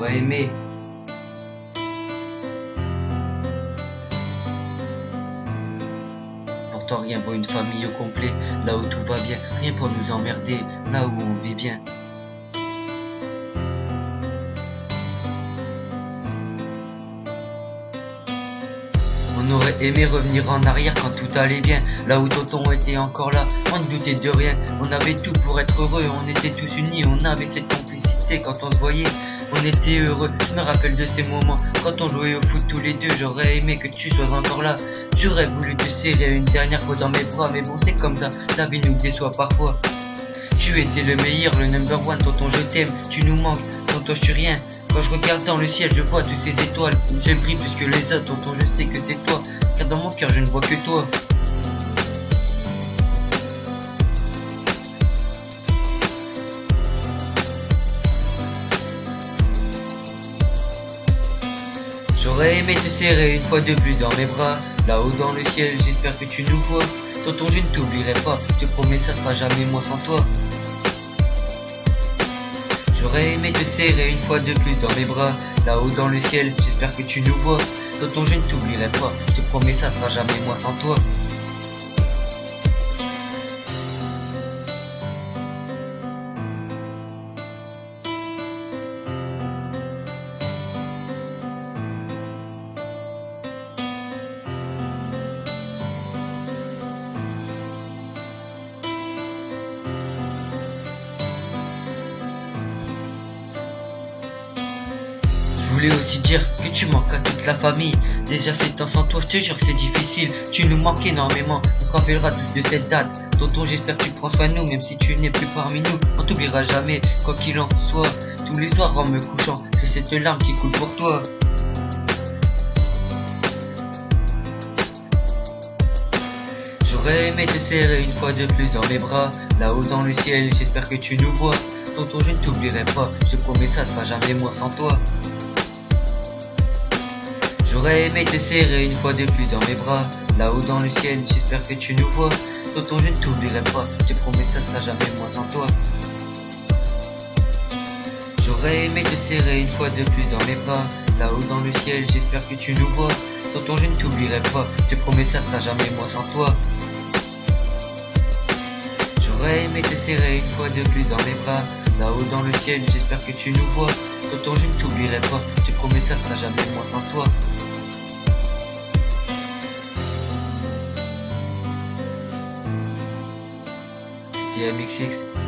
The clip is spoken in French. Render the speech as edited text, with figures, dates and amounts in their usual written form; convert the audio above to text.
j'aurais aimé. Pourtant rien pour une famille au complet, là où tout va bien, rien pour nous emmerder, là où on vit bien. On aurait aimé revenir en arrière quand tout allait bien, là où tonton était encore là, on ne doutait de rien, on avait tout pour être heureux, on était tous unis, on avait cette complicité quand on se voyait, on était heureux, je me rappelle de ces moments, quand on jouait au foot tous les deux, j'aurais aimé que tu sois encore là, j'aurais voulu te serrer une dernière fois dans mes bras, mais bon c'est comme ça, la vie nous déçoit parfois. Tu étais le meilleur, le number one, tonton je t'aime, tu nous manques, sans toi je suis rien. Quand je regarde dans le ciel, je vois toutes ces étoiles. Je brille plus que les autres, tonton je sais que c'est toi. Car dans mon cœur je ne vois que toi. J'aurais aimé te serrer une fois de plus dans mes bras. Là-haut dans le ciel, j'espère que tu nous vois. Tonton je ne t'oublierai pas, je te promets ça sera jamais moi sans toi. J'aurais aimé te serrer une fois de plus dans mes bras. Là-haut dans le ciel, j'espère que tu nous vois. Tonton je ne t'oublierai pas, je te promets ça sera jamais moi sans toi. Je voulais aussi dire que tu manques à toute la famille. Déjà 7 ans sans toi, je te jure que c'est difficile. Tu nous manques énormément, on se rappellera tous de cette date. Tonton j'espère que tu prends soin de nous, même si tu n'es plus parmi nous. On t'oubliera jamais, quoi qu'il en soit. Tous les soirs en me couchant, j'ai cette larme qui coule pour toi. J'aurais aimé te serrer une fois de plus dans mes bras. Là-haut dans le ciel, j'espère que tu nous vois. Tonton je ne t'oublierai pas, je te promets ça sera jamais moi sans toi. J'aurais aimé te serrer une fois de plus dans mes bras. Là-haut dans le ciel, j'espère que tu nous vois. Tonton je ne t'oublierai pas, je te promets ça sera jamais moi sans toi. J'aurais aimé te serrer une fois de plus dans mes bras. Là-haut dans le ciel, j'espère que tu nous vois. Tonton je ne t'oublierai pas, je te promets ça sera jamais moi sans toi. J'aurais aimé te serrer une fois de plus dans mes bras. Là-haut dans le ciel, j'espère que tu nous vois. Tonton je ne t'oublierai pas, je te promets ça sera jamais moi sans toi. C'était MXX.